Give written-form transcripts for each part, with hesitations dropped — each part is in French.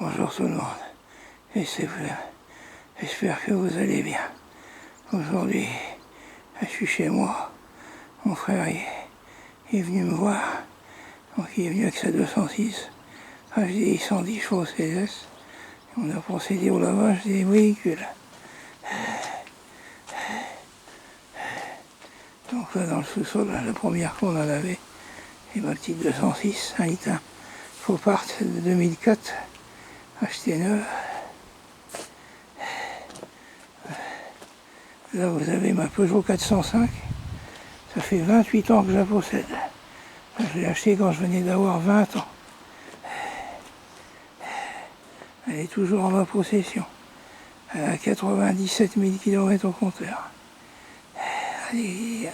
Bonjour tout le monde, j'espère que vous allez bien. Aujourd'hui, je suis chez moi, mon frère est venu me voir, donc il est venu avec sa 206, HDI 110 chevaux CSS. On a procédé au lavage des véhicules. Donc là dans le sous-sol, la première qu'on a lavée, c'est ma petite 206, 1 litre, Faux-Part de 2004, acheté neuf. Là vous avez ma Peugeot 405, ça fait 28 ans que je la possède. Je l'ai achetée quand je venais d'avoir 20 ans. Elle est toujours en ma possession. Elle a 97 000 km au compteur. Elle est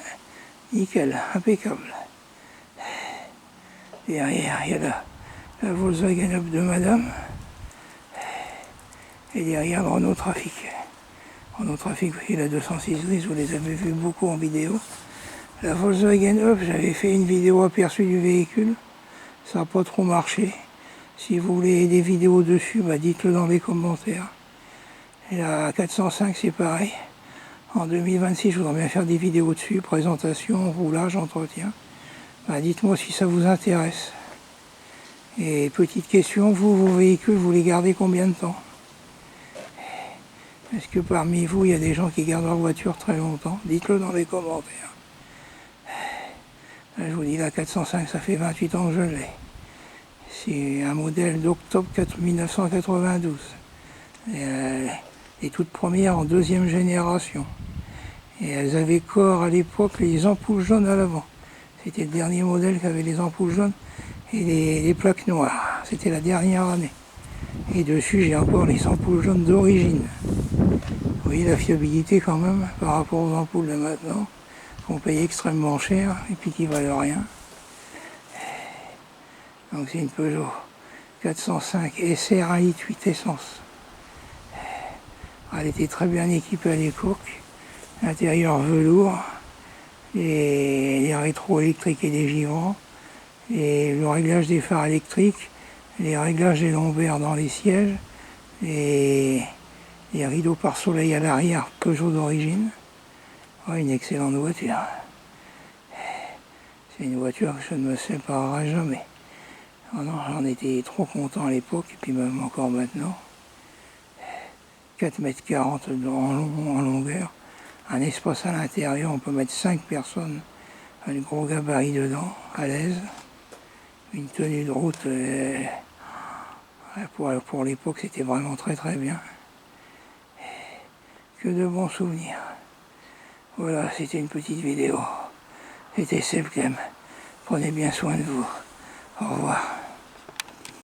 nickel, impeccable. Derrière, il y a la Volkswagen Up de Madame. Et derrière, le Renault Trafic. Renault Trafic, vous voyez, la 206 grise, vous les avez vus beaucoup en vidéo. La Volkswagen Up, j'avais fait une vidéo aperçue du véhicule. Ça n'a pas trop marché. Si vous voulez des vidéos dessus, dites-le dans les commentaires. Et la 405, c'est pareil. En 2026, je voudrais bien faire des vidéos dessus, présentation, roulage, entretien. Dites-moi si ça vous intéresse. Et petite question, vous, vos véhicules, vous les gardez combien de temps? Est-ce que parmi vous, il y a des gens qui gardent leur voiture très longtemps? Dites-le dans les commentaires. Là, je vous dis, la 405, ça fait 28 ans que je l'ai. C'est un modèle d'octobre 1992. Les toutes premières en deuxième génération. Et elles avaient corps à l'époque les ampoules jaunes à l'avant. C'était le dernier modèle qui avait les ampoules jaunes et les plaques noires. C'était la dernière année. Et dessus, j'ai encore les ampoules jaunes d'origine. Vous voyez la fiabilité quand même par rapport aux ampoules de maintenant, qu'on paye extrêmement cher et puis qui valent rien. Donc c'est une Peugeot 405 SR 1,8 litre essence. Elle était très bien équipée à l'époque. Intérieur velours, les rétros électriques et des givrants, et le réglage des phares électriques, les réglages des lombaires dans les sièges, et les rideaux pare soleil à l'arrière, Peugeot d'origine. Ouais, une excellente voiture. C'est une voiture que je ne me séparerai jamais. Oh non, j'en étais trop content à l'époque, et puis même encore maintenant. 4,40 m en longueur. Un espace à l'intérieur, on peut mettre 5 personnes, un gros gabarit dedans, à l'aise. Une tenue de route, pour l'époque, c'était vraiment très très bien. Que de bons souvenirs. Voilà, c'était une petite vidéo. C'était Sebclem. Prenez bien soin de vous. Au revoir.